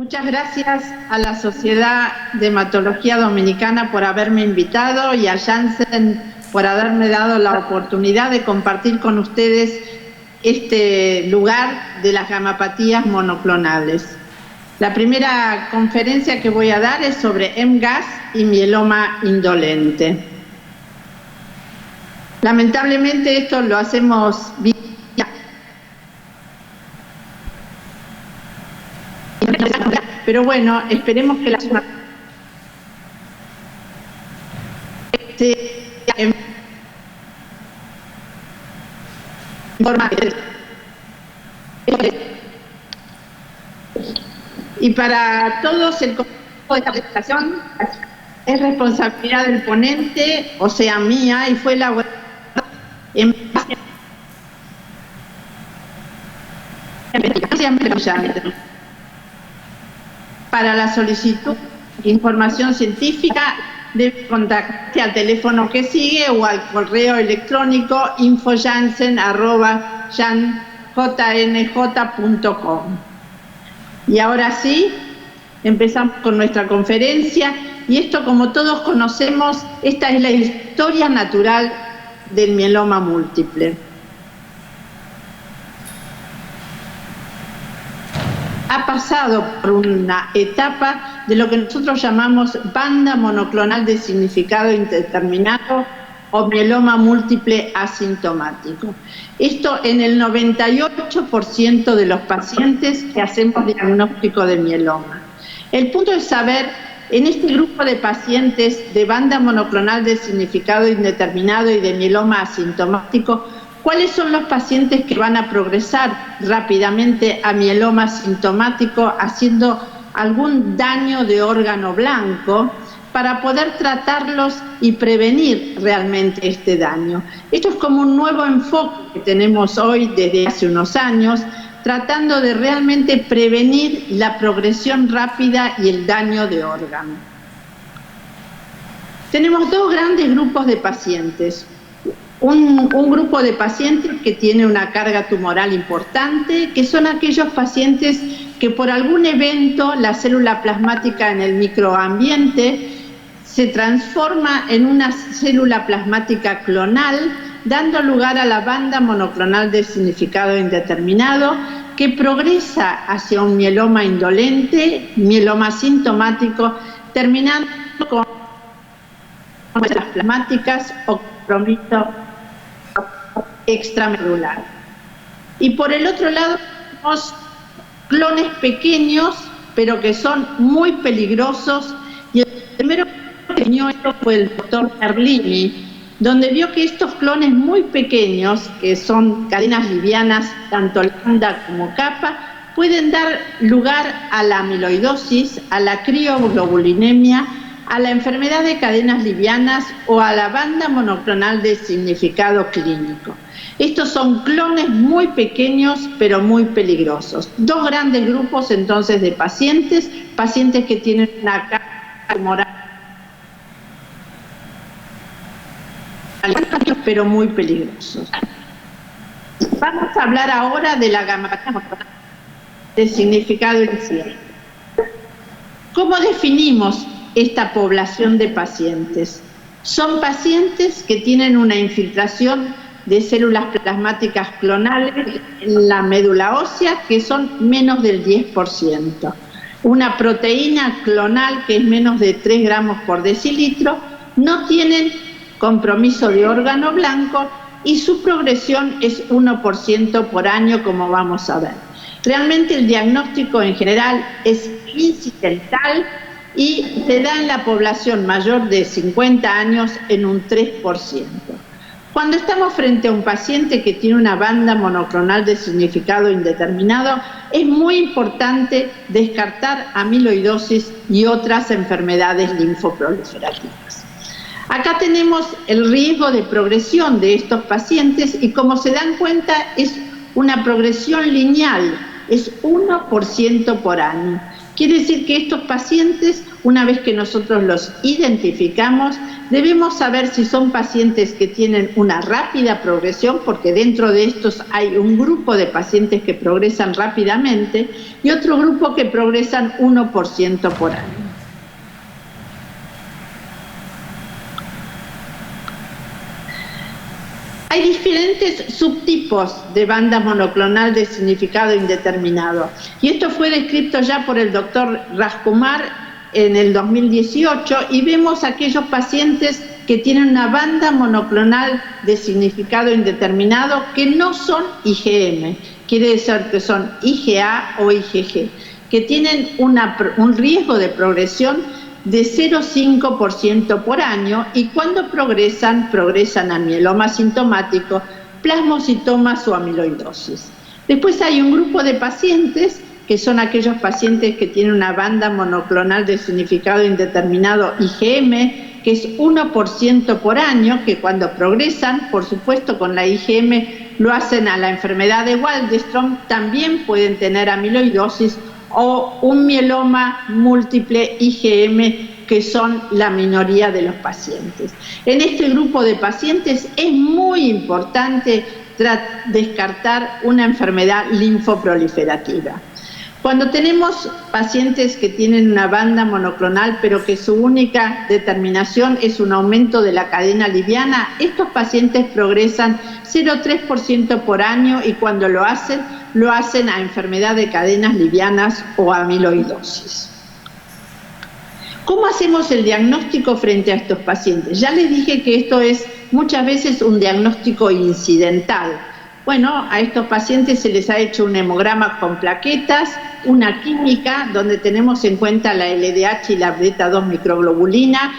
Muchas gracias a la Sociedad de Hematología Dominicana por haberme invitado y a Janssen por haberme dado la oportunidad de compartir con ustedes este lugar de las gamapatías monoclonales. La primera conferencia que voy a dar es sobre MGUS y mieloma indolente. Lamentablemente esto lo hacemos vía. Pero bueno, esperemos que la y para todos el contenido de esta presentación es responsabilidad del ponente, o sea mía, y fue elaborada en para la solicitud de información científica debe contactarse al teléfono que sigue o al correo electrónico info@janssen.com. Y ahora sí, empezamos con nuestra conferencia, y esto, como todos conocemos, esta es la historia natural del mieloma múltiple. Ha pasado por una etapa de lo que nosotros llamamos banda monoclonal de significado indeterminado o mieloma múltiple asintomático. Esto en el 98% de los pacientes que hacemos diagnóstico de mieloma. El punto es saber, en este grupo de pacientes de banda monoclonal de significado indeterminado y de mieloma asintomático, ¿cuáles son los pacientes que van a progresar rápidamente a mieloma sintomático haciendo algún daño de órgano blanco para poder tratarlos y prevenir realmente este daño? Esto es como un nuevo enfoque que tenemos hoy desde hace unos años, tratando de realmente prevenir la progresión rápida y el daño de órgano. Tenemos dos grandes grupos de pacientes. Un grupo de pacientes que tiene una carga tumoral importante, que son aquellos pacientes que por algún evento la célula plasmática en el microambiente se transforma en una célula plasmática clonal, dando lugar a la banda monoclonal de significado indeterminado, que progresa hacia un mieloma indolente, mieloma sintomático, terminando con las plasmáticas o compromiso extramedular. Y por el otro lado tenemos clones pequeños, pero que son muy peligrosos, y el primero que enseñó esto fue el doctor Merlini, donde vio que estos clones muy pequeños, que son cadenas livianas, tanto lambda como kappa, pueden dar lugar a la amiloidosis, a la crioglobulinemia, a la enfermedad de cadenas livianas o a la banda monoclonal de significado clínico. Estos son clones muy pequeños pero muy peligrosos. Dos grandes grupos entonces de pacientes que tienen una carga tumoral pero muy peligrosos. Vamos a hablar ahora de la gamapatía monoclonal de significado incierto. ¿Cómo definimos esta población de pacientes? Son pacientes que tienen una infiltración de células plasmáticas clonales en la médula ósea que son menos del 10%. Una proteína clonal que es menos de 3 gramos por decilitro, no tienen compromiso de órgano blanco y su progresión es 1% por año, como vamos a ver. Realmente el diagnóstico en general es incidental y se da en la población mayor de 50 años en un 3%. Cuando estamos frente a un paciente que tiene una banda monoclonal de significado indeterminado, es muy importante descartar amiloidosis y otras enfermedades linfoproliferativas. Acá tenemos el riesgo de progresión de estos pacientes y, como se dan cuenta, es una progresión lineal, es 1% por año. Quiere decir que estos pacientes, una vez que nosotros los identificamos, debemos saber si son pacientes que tienen una rápida progresión, porque dentro de estos hay un grupo de pacientes que progresan rápidamente y otro grupo que progresan 1% por año. Hay diferentes subtipos de banda monoclonal de significado indeterminado y esto fue descrito ya por el doctor Rajkumar en el 2018 y vemos aquellos pacientes que tienen una banda monoclonal de significado indeterminado que no son IgM, quiere decir que son IgA o IgG, que tienen un riesgo de progresión de 0,5% por año y cuando progresan a mieloma sintomático, plasmocitomas o amiloidosis. Después hay un grupo de pacientes que son aquellos pacientes que tienen una banda monoclonal de significado indeterminado IgM, que es 1% por año, que cuando progresan, por supuesto con la IgM lo hacen a la enfermedad de Waldenström, también pueden tener amiloidosis o un mieloma múltiple IgM, que son la minoría de los pacientes. En este grupo de pacientes es muy importante descartar una enfermedad linfoproliferativa. Cuando tenemos pacientes que tienen una banda monoclonal, pero que su única determinación es un aumento de la cadena liviana, estos pacientes progresan 0,3% por año y cuando lo hacen a enfermedad de cadenas livianas o amiloidosis. ¿Cómo hacemos el diagnóstico frente a estos pacientes? Ya les dije que esto es muchas veces un diagnóstico incidental. Bueno, a estos pacientes se les ha hecho un hemograma con plaquetas, una química donde tenemos en cuenta la LDH y la beta-2 microglobulina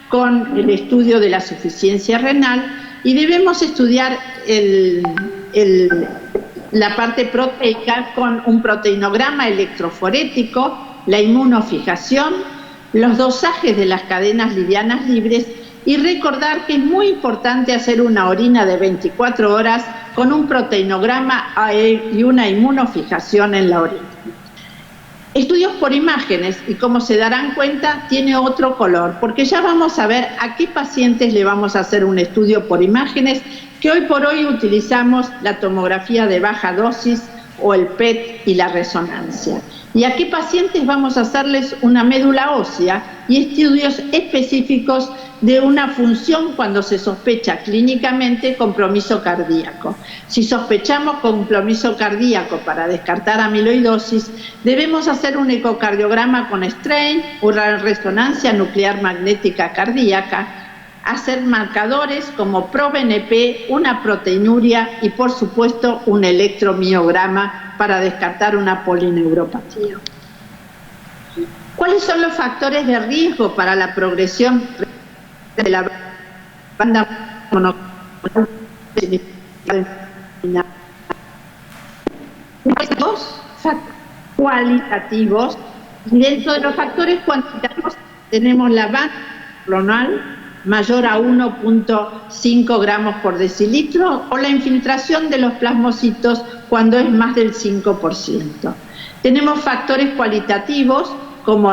con el estudio de la suficiencia renal y debemos estudiar la parte proteica con un proteinograma electroforético, la inmunofijación, los dosajes de las cadenas livianas libres y recordar que es muy importante hacer una orina de 24 horas con un proteinograma y una inmunofijación en la orina. Estudios por imágenes, y como se darán cuenta, tiene otro color, porque ya vamos a ver a qué pacientes le vamos a hacer un estudio por imágenes, que hoy por hoy utilizamos la tomografía de baja dosis o el PET y la resonancia. Y a qué pacientes vamos a hacerles una médula ósea y estudios específicos de una función cuando se sospecha clínicamente compromiso cardíaco. Si sospechamos compromiso cardíaco para descartar amiloidosis, debemos hacer un ecocardiograma con strain, una resonancia nuclear magnética cardíaca, hacer marcadores como ProBNP, una proteinuria y por supuesto un electromiograma para descartar una polineuropatía. ¿Cuáles son los factores de riesgo para la progresión de la banda monoclonal? Dos factores cualitativos, y dentro de los factores cuantitativos tenemos la banda monoclonal mayor a 1,5 gramos por decilitro o la infiltración de los plasmocitos cuando es más del 5%. Tenemos factores cualitativos como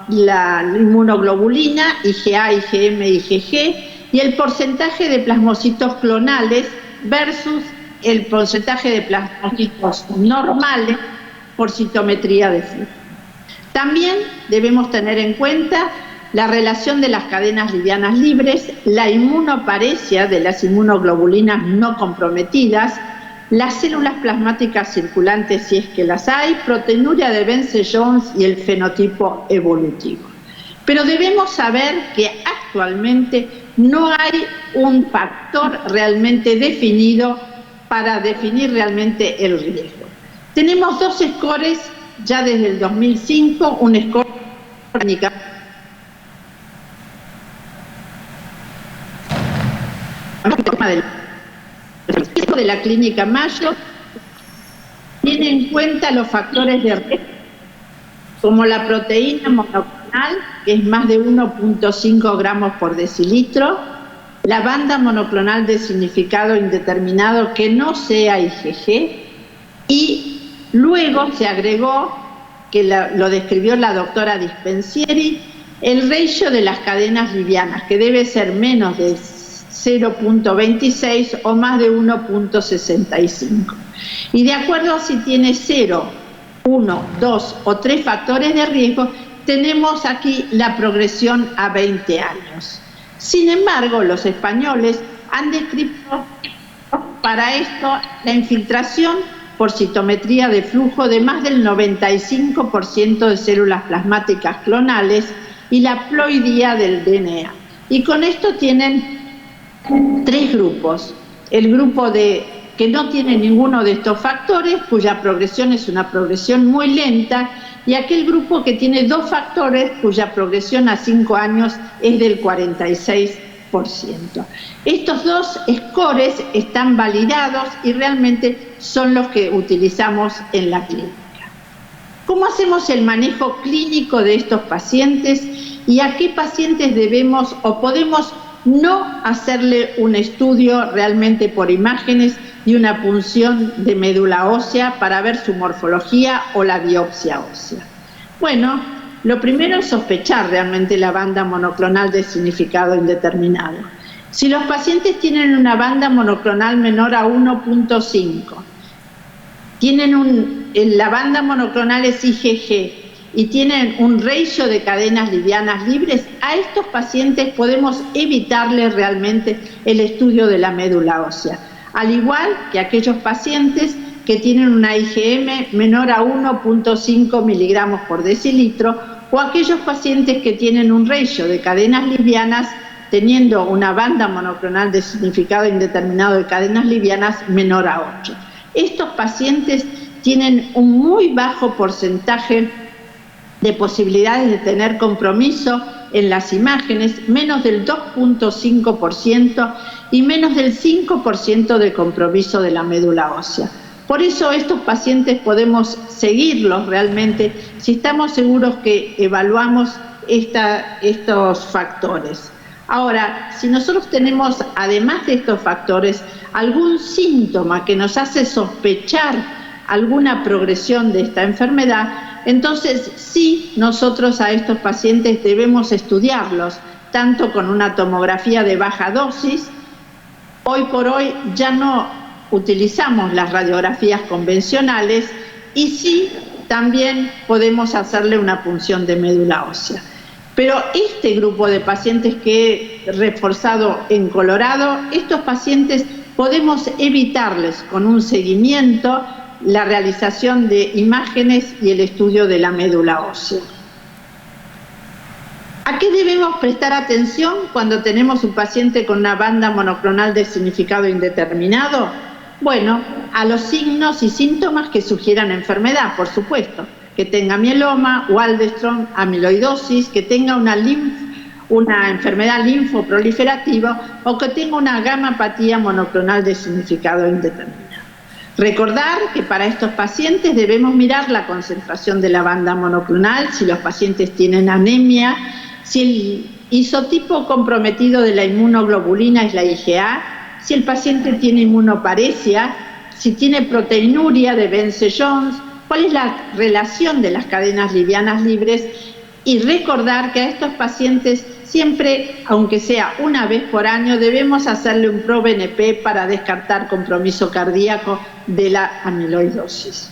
la inmunoglobulina, IgA, IgM, IgG, y el porcentaje de plasmocitos clonales versus el porcentaje de plasmocitos normales por citometría de flujo. También debemos tener en cuenta la relación de las cadenas livianas libres, la inmunoparesia de las inmunoglobulinas no comprometidas, las células plasmáticas circulantes si es que las hay, proteinuria de Bence-Jones y el fenotipo evolutivo. Pero debemos saber que actualmente no hay un factor realmente definido para definir realmente el riesgo. Tenemos dos scores ya desde el 2005, un score de la clínica Mayo tiene en cuenta los factores de riesgo como la proteína monoclonal, que es más de 1,5 gramos por decilitro, la banda monoclonal de significado indeterminado que no sea IgG, y luego se agregó que lo describió la doctora Dispensieri, el ratio de las cadenas livianas, que debe ser menos de 0.26 o más de 1.65. Y de acuerdo a si tiene 0, 1, 2 o 3 factores de riesgo, tenemos aquí la progresión a 20 años. Sin embargo, los españoles han descrito para esto la infiltración por citometría de flujo de más del 95% de células plasmáticas clonales y la ploidía del DNA. Y con esto tienen 3 grupos. El grupo que no tiene ninguno de estos factores, cuya progresión es una progresión muy lenta, y aquel grupo que tiene 2 factores, cuya progresión a 5 años es del 46%. Estos 2 scores están validados y realmente son los que utilizamos en la clínica. ¿Cómo hacemos el manejo clínico de estos pacientes y a qué pacientes debemos o podemos no hacerle un estudio realmente por imágenes y una punción de médula ósea para ver su morfología o la biopsia ósea? Bueno, lo primero es sospechar realmente la banda monoclonal de significado indeterminado. Si los pacientes tienen una banda monoclonal menor a 1.5, la banda monoclonal es IgG y tienen un ratio de cadenas livianas libres, a estos pacientes podemos evitarles realmente el estudio de la médula ósea, al igual que aquellos pacientes que tienen una IgM menor a 1.5 miligramos por decilitro, o aquellos pacientes que tienen un ratio de cadenas livianas teniendo una banda monoclonal de significado indeterminado de cadenas livianas menor a 8. Estos pacientes tienen un muy bajo porcentaje de posibilidades de tener compromiso en las imágenes, menos del 2.5% y menos del 5% de compromiso de la médula ósea. Por eso estos pacientes podemos seguirlos realmente si estamos seguros que evaluamos estos factores. Ahora, si nosotros tenemos, además de estos factores, algún síntoma que nos hace sospechar alguna progresión de esta enfermedad, entonces sí, nosotros a estos pacientes debemos estudiarlos, tanto con una tomografía de baja dosis. Hoy por hoy ya no utilizamos las radiografías convencionales y sí, también podemos hacerle una punción de médula ósea. Pero este grupo de pacientes que he reforzado en Colorado, estos pacientes podemos evitarles con un seguimiento la realización de imágenes y el estudio de la médula ósea. ¿A qué debemos prestar atención cuando tenemos un paciente con una banda monoclonal de significado indeterminado? Bueno, a los signos y síntomas que sugieran enfermedad, por supuesto, que tenga mieloma, Waldenström, amiloidosis, que tenga una enfermedad linfoproliferativa o que tenga una gamapatía monoclonal de significado indeterminado. Recordar que para estos pacientes debemos mirar la concentración de la banda monoclonal, si los pacientes tienen anemia, si el isotipo comprometido de la inmunoglobulina es la IgA, si el paciente tiene inmunoparesia, si tiene proteinuria de Vence-Jones, cuál es la relación de las cadenas livianas libres, y recordar que a estos pacientes siempre, aunque sea una vez por año, debemos hacerle un ProBNP para descartar compromiso cardíaco de la amiloidosis.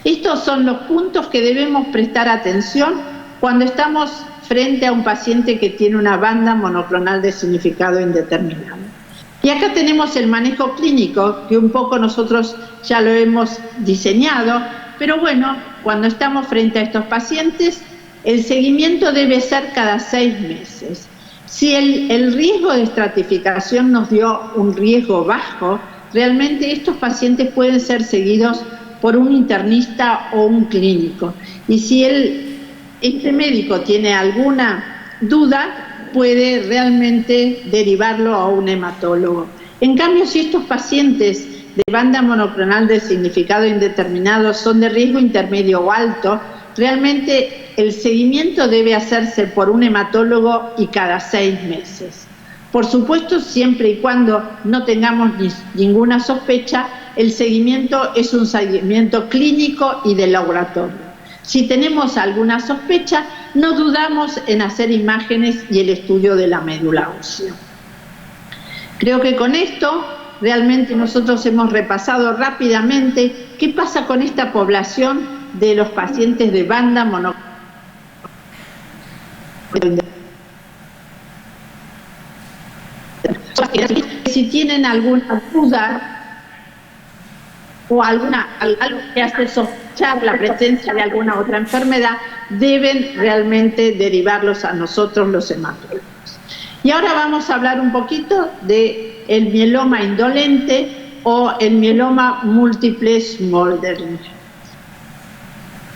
Estos son los puntos que debemos prestar atención cuando estamos frente a un paciente que tiene una banda monoclonal de significado indeterminado. Y acá tenemos el manejo clínico, que un poco nosotros ya lo hemos diseñado, pero bueno, cuando estamos frente a estos pacientes, el seguimiento debe ser cada 6 meses. Si el riesgo de estratificación nos dio un riesgo bajo, realmente estos pacientes pueden ser seguidos por un internista o un clínico. Y si este médico tiene alguna duda, puede realmente derivarlo a un hematólogo. En cambio, si estos pacientes de banda monoclonal de significado indeterminado son de riesgo intermedio o alto, realmente el seguimiento debe hacerse por un hematólogo y cada 6 meses. Por supuesto, siempre y cuando no tengamos ninguna sospecha, el seguimiento es un seguimiento clínico y de laboratorio. Si tenemos alguna sospecha, no dudamos en hacer imágenes y el estudio de la médula ósea. Creo que con esto realmente nosotros hemos repasado rápidamente qué pasa con esta población de los pacientes de banda monoclonal. Si tienen alguna duda o algo que hace sospechar la presencia de alguna otra enfermedad, deben realmente derivarlos a nosotros, los hematólogos. Y ahora vamos a hablar un poquito del mieloma indolente o el mieloma múltiple smoldering.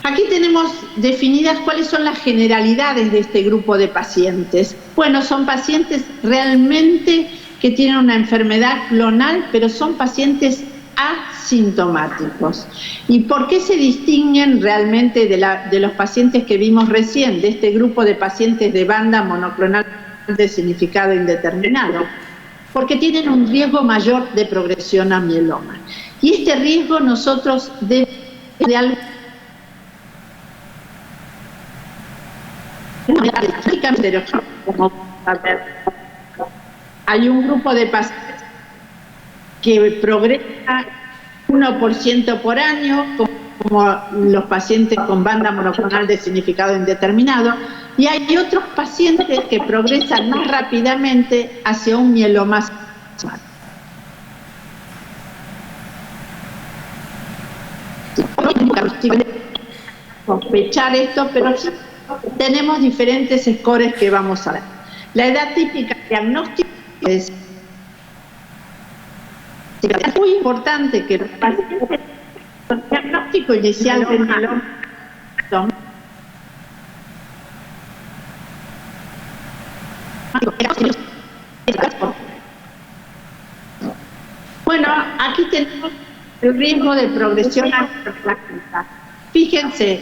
Aquí tenemos definidas cuáles son las generalidades de este grupo de pacientes. Bueno, son pacientes realmente que tienen una enfermedad clonal, pero son pacientes asintomáticos. ¿Y por qué se distinguen realmente de los pacientes que vimos recién, de este grupo de pacientes de banda monoclonal de significado indeterminado? Porque tienen un riesgo mayor de progresión a mieloma. Y este riesgo nosotros hay un grupo de pacientes que progresa 1% por año, como los pacientes con banda monoclonal de significado indeterminado, y hay otros pacientes que progresan más rápidamente hacia un mieloma. Sospechar esto, pero tenemos diferentes scores que vamos a ver. La edad típica diagnóstica es muy importante que los pacientes con diagnóstico inicial del mieloma bueno, aquí tenemos el riesgo de progresión a plaqueta. Fíjense,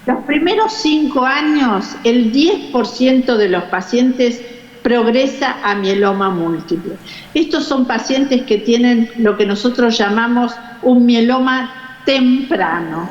los primeros 5 años, el 10% de los pacientes progresa a mieloma múltiple. Estos son pacientes que tienen lo que nosotros llamamos un mieloma temprano.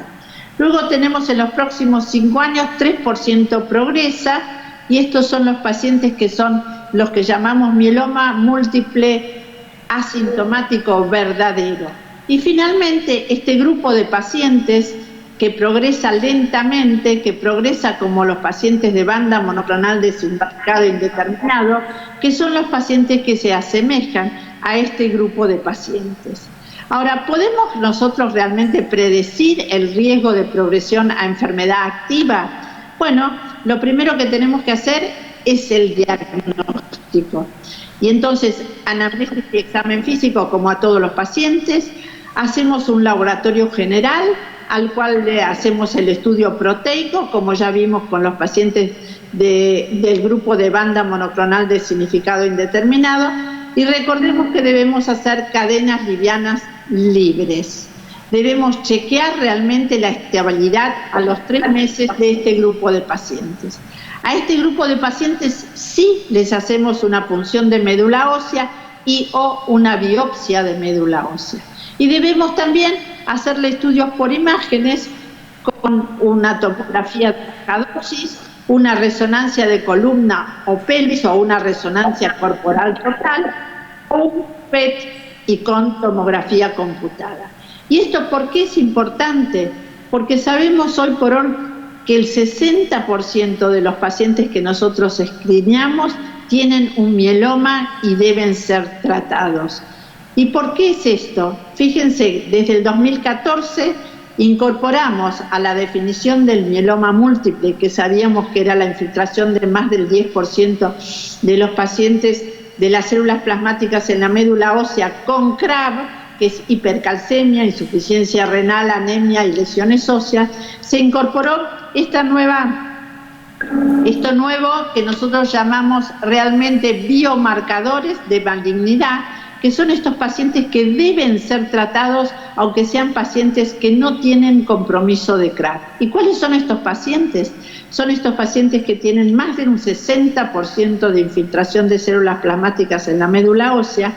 Luego tenemos en los próximos 5 años 3% progresa, y estos son los pacientes que son los que llamamos mieloma múltiple asintomático verdadero. Y finalmente este grupo de pacientes que progresa lentamente, que progresa como los pacientes de banda monoclonal de significado indeterminado, que son los pacientes que se asemejan a este grupo de pacientes. Ahora, ¿podemos nosotros realmente predecir el riesgo de progresión a enfermedad activa? Bueno, lo primero que tenemos que hacer es el diagnóstico. Y entonces, anamnesis y examen físico como a todos los pacientes, hacemos un laboratorio general al cual le hacemos el estudio proteico, como ya vimos con los pacientes del grupo de banda monoclonal de significado indeterminado, y recordemos que debemos hacer cadenas livianas libres. Debemos chequear realmente la estabilidad a los 3 meses de este grupo de pacientes. A este grupo de pacientes sí les hacemos una punción de médula ósea o una biopsia de médula ósea. Y debemos también hacerle estudios por imágenes con una tomografía de baja dosis, una resonancia de columna o pelvis o una resonancia corporal total, o un PET y con tomografía computada. ¿Y esto por qué es importante? Porque sabemos hoy por hoy que el 60% de los pacientes que nosotros escreeneamos tienen un mieloma y deben ser tratados. ¿Y por qué es esto? Fíjense, desde el 2014 incorporamos a la definición del mieloma múltiple, que sabíamos que era la infiltración de más del 10% de los pacientes de las células plasmáticas en la médula ósea con CRAB, que es hipercalcemia, insuficiencia renal, anemia y lesiones óseas, se incorporó esto nuevo que nosotros llamamos realmente biomarcadores de malignidad, que son estos pacientes que deben ser tratados aunque sean pacientes que no tienen compromiso de CRAB. ¿Y cuáles son estos pacientes? Son estos pacientes que tienen más de un 60% de infiltración de células plasmáticas en la médula ósea,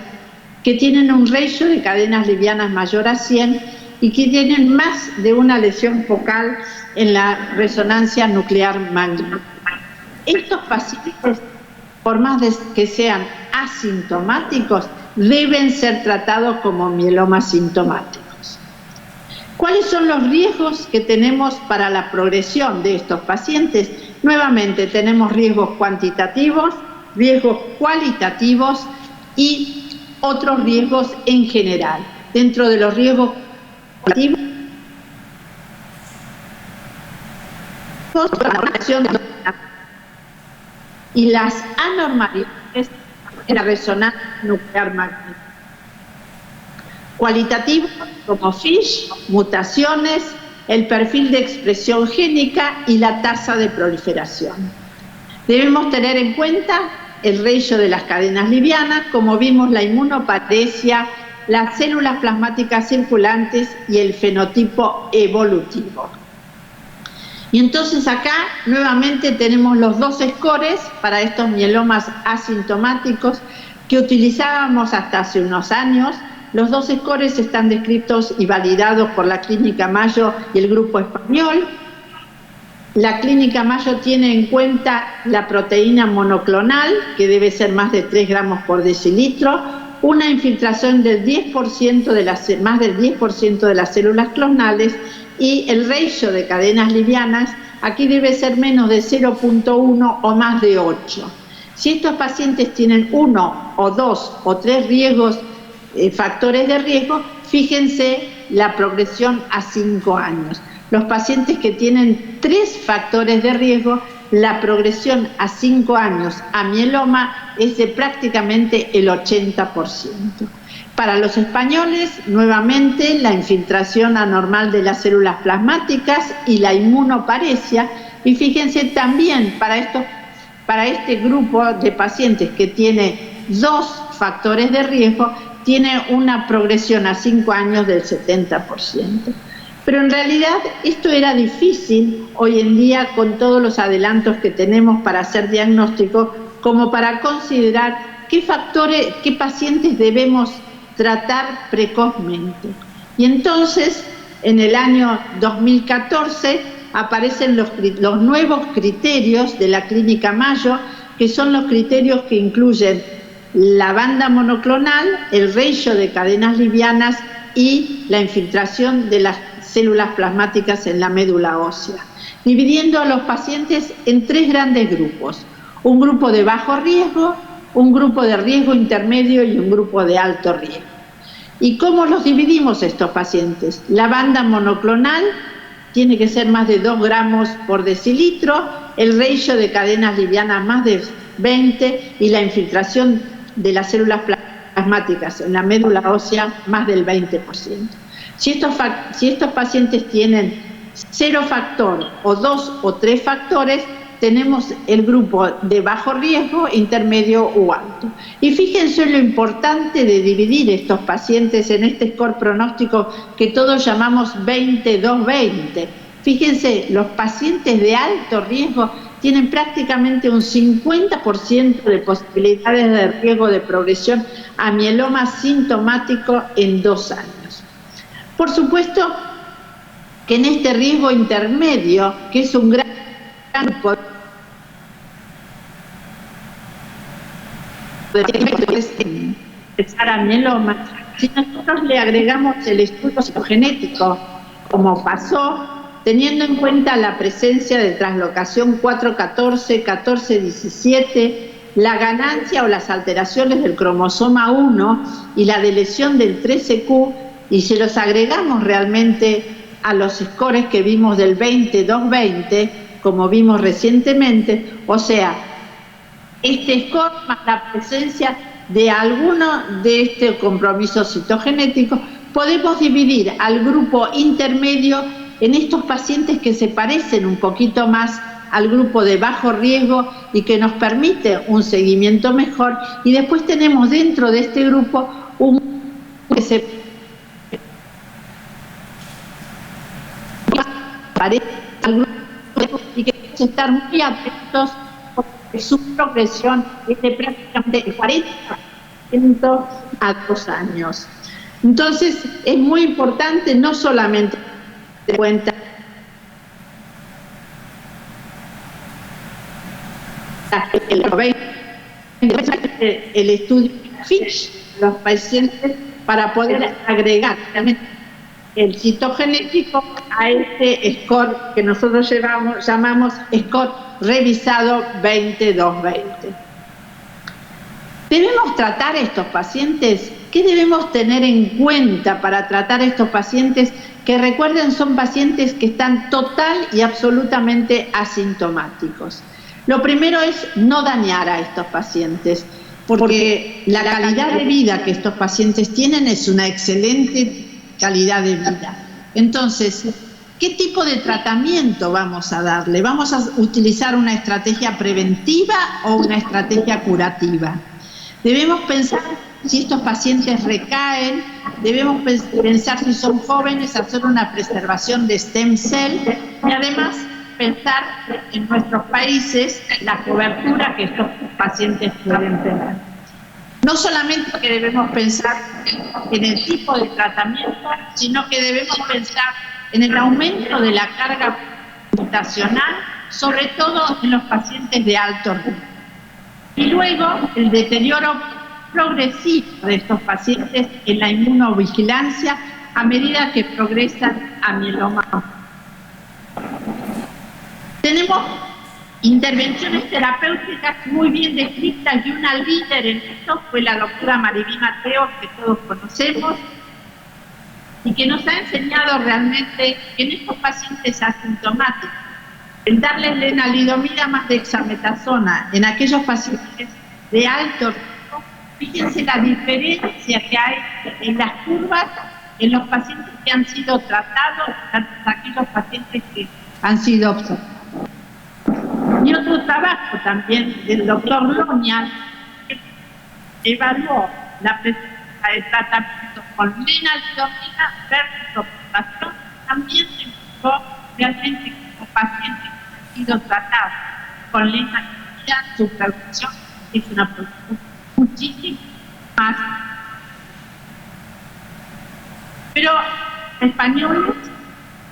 que tienen un ratio de cadenas livianas mayor a 100 y que tienen más de una lesión focal en la resonancia nuclear magnética. Estos pacientes, por más que sean asintomáticos, deben ser tratados como mielomas sintomáticos. ¿Cuáles son los riesgos que tenemos para la progresión de estos pacientes? Nuevamente tenemos riesgos cuantitativos, riesgos cualitativos y otros riesgos en general. Dentro de los riesgos cualitativos, y las anormalidades en la resonancia nuclear magnética. Cualitativos como FISH, mutaciones, el perfil de expresión génica y la tasa de proliferación. Debemos tener en cuenta el ratio de las cadenas livianas, como vimos la inmunoparesia, las células plasmáticas circulantes y el fenotipo evolutivo. Y entonces acá nuevamente tenemos los dos scores para estos mielomas asintomáticos que utilizábamos hasta hace unos años. Los dos scores están descritos y validados por la Clínica Mayo y el grupo español. La Clínica Mayo tiene en cuenta la proteína monoclonal, que debe ser más de 3 gramos por decilitro, una infiltración del 10% de más del 10% de las células clonales, y el ratio de cadenas livianas aquí debe ser menos de 0.1 o más de 8. Si estos pacientes tienen 1 o 2 o 3 factores de riesgo, fíjense la progresión a 5 años. Los pacientes que tienen 3 factores de riesgo, la progresión a 5 años a mieloma es de prácticamente el 80%. Para los españoles, nuevamente, la infiltración anormal de las células plasmáticas y la inmunoparesia. Y fíjense también, para este grupo de pacientes que tiene 2 factores de riesgo, tiene una progresión a 5 años del 70%. Pero en realidad esto era difícil hoy en día con todos los adelantos que tenemos para hacer diagnóstico, como para considerar qué pacientes debemos tratar precozmente. Y entonces, en el año 2014, aparecen los nuevos criterios de la Clínica Mayo, que son los criterios que incluyen la banda monoclonal, el ratio de cadenas livianas y la infiltración de las células plasmáticas en la médula ósea, dividiendo a los pacientes en 3 grandes grupos: un grupo de bajo riesgo, un grupo de riesgo intermedio y un grupo de alto riesgo. ¿Y cómo los dividimos estos pacientes? La banda monoclonal tiene que ser más de 2 gramos por decilitro, el ratio de cadenas livianas más de 20 y la infiltración de las células plasmáticas en la médula ósea más del 20%. Si estos pacientes tienen 0 factor o 2 o 3 factores, tenemos el grupo de bajo riesgo, intermedio o alto. Y fíjense lo importante de dividir estos pacientes en este score pronóstico que todos llamamos 20-2-20. Fíjense, los pacientes de alto riesgo tienen prácticamente un 50% de posibilidades de riesgo de progresión a mieloma sintomático en 2 años. Por supuesto que en este riesgo intermedio, que es un gran grupo de empezar a mieloma, si nosotros le agregamos el estudio citogenético, como pasó, teniendo en cuenta la presencia de translocación 414, 1417, la ganancia o las alteraciones del cromosoma 1 y la deleción del 13q, y si los agregamos realmente a los scores que vimos del 20-2-20, como vimos recientemente, o sea, este score más la presencia de alguno de este compromiso citogenético, podemos dividir al grupo intermedio en estos pacientes que se parecen un poquito más al grupo de bajo riesgo y que nos permite un seguimiento mejor, y después tenemos dentro de este grupo un que se parece al grupo y que tenemos que estar muy atentos porque su progresión es de prácticamente el 40% a 2 años. Entonces, es muy importante no solamente tener en cuenta el estudio FISH, los pacientes, para poder agregar el citogenético a este score que nosotros llamamos score revisado 20-220. ¿Debemos tratar a estos pacientes? ¿Qué debemos tener en cuenta para tratar a estos pacientes que, recuerden, son pacientes que están total y absolutamente asintomáticos? Lo primero es no dañar a estos pacientes, porque la calidad de vida que estos pacientes tienen es una excelente calidad de vida. Entonces, ¿qué tipo de tratamiento vamos a darle? ¿Vamos a utilizar una estrategia preventiva o una estrategia curativa? Debemos pensar si estos pacientes recaen, debemos pensar si son jóvenes, hacer una preservación de stem cell y además pensar en nuestros países la cobertura que estos pacientes pueden tener. No solamente que debemos pensar en el tipo de tratamiento, sino que debemos pensar en el aumento de la carga computacional, sobre todo en los pacientes de alto riesgo. Y luego el deterioro progresivo de estos pacientes en la inmunovigilancia a medida que progresan a mieloma. Tenemos intervenciones terapéuticas muy bien descritas y una líder en esto fue la doctora Mariví Mateo, que todos conocemos, y que nos ha enseñado realmente que en estos pacientes asintomáticos, el darles lenalidomida más dexametasona en aquellos pacientes de alto riesgo, fíjense la diferencia que hay en las curvas en los pacientes que han sido tratados versus aquellos pacientes que han sido observados. Y otro trabajo también del doctor Loña, que evaluó la presencia de tratamiento con lenalidomida versus observación, también se encontró realmente que los pacientes que han sido tratados con lenalidomida, su producción es una producción muchísimo más. Pero los españoles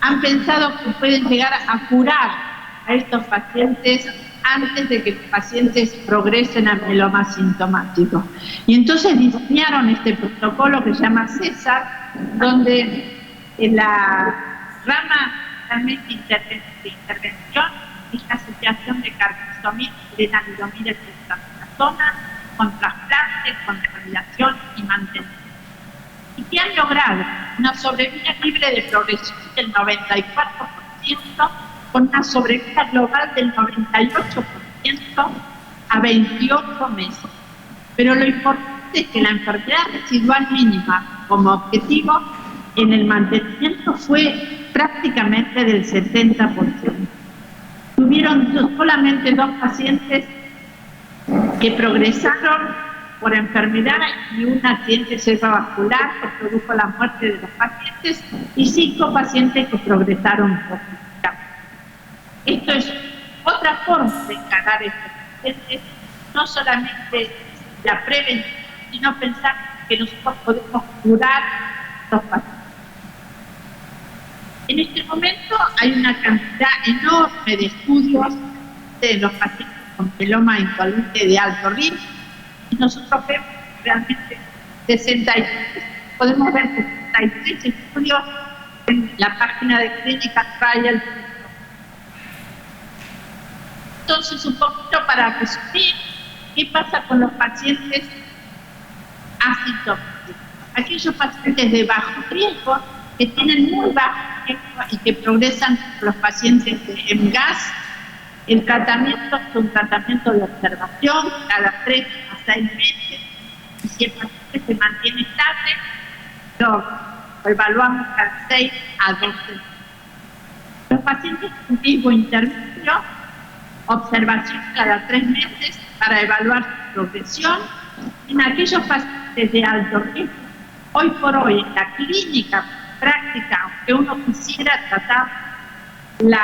han pensado que pueden llegar a curar a estos pacientes antes de que los pacientes progresen a mieloma sintomático. Y entonces diseñaron este protocolo que se llama César, donde en la rama realmente de intervención es la asociación de carfilzomib, lenalidomida y dexametasona con trasplante, consolidación y mantenimiento. Y que han logrado una sobrevida libre de progresión del 94%, con una sobrevida global del 98% a 28 meses. Pero lo importante es que la enfermedad residual mínima como objetivo en el mantenimiento fue prácticamente del 70%. Tuvieron solamente 2 pacientes que progresaron por enfermedad y un accidente cerebrovascular que produjo la muerte de los pacientes y 5 pacientes que progresaron por Esto es otra forma de encarar estos pacientes, no solamente la prevención, sino pensar que nosotros podemos curar a los pacientes. En este momento hay una cantidad enorme de estudios de los pacientes con mieloma indolente de alto riesgo y nosotros vemos realmente 63, podemos ver 63 estudios en la página de Clinical Trials. Entonces, un poquito para resumir, ¿qué pasa con los pacientes asintomáticos? Aquellos pacientes de bajo riesgo que tienen muy bajo riesgo y que progresan con los pacientes de MGAS. El tratamiento es un tratamiento de observación cada 3 a 6 meses y si el paciente se mantiene estable, lo evaluamos cada 6 a 12 meses. Los pacientes con riesgo intermedio, observación cada 3 meses para evaluar su progresión. En aquellos pacientes de alto riesgo, hoy por hoy en la clínica práctica, aunque uno quisiera tratar, la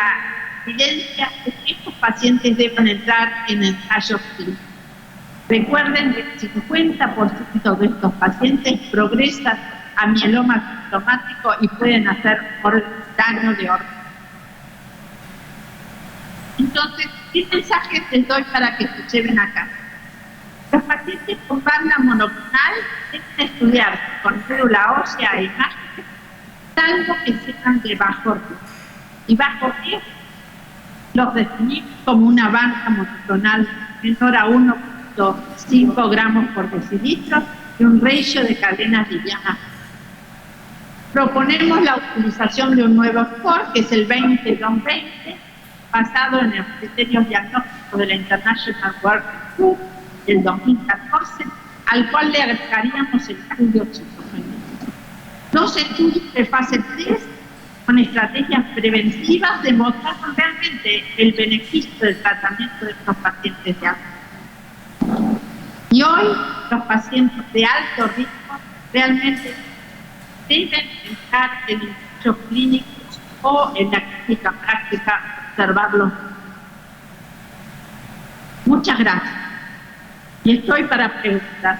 evidencia es que estos pacientes deben entrar en ensayos clínicos. Recuerden que el 50% de estos pacientes progresan a mieloma sintomático y pueden hacer daño de órganos. Entonces, ¿qué mensajes les doy para que se lleven a casa? Los pacientes con banda monoclonal deben estudiarse con célula ósea e imágenes, salvo que sean de bajo riesgo. Y bajo riesgo los definimos como una banda monoclonal menor a 1.5 gramos por decilitro y un ratio de cadenas livianas. Proponemos la utilización de un nuevo score, que es el 20-20, basado en los criterios diagnósticos de la International Working Group del 2014, al cual le agregaríamos el estudio psicogénico. 2 estudios de fase 3 con estrategias preventivas demostraron realmente el beneficio del tratamiento de estos pacientes de alto riesgo. Y hoy los pacientes de alto riesgo realmente deben entrar en ensayos clínicos o en la clínica práctica observarlos. Muchas gracias. Y estoy para preguntas.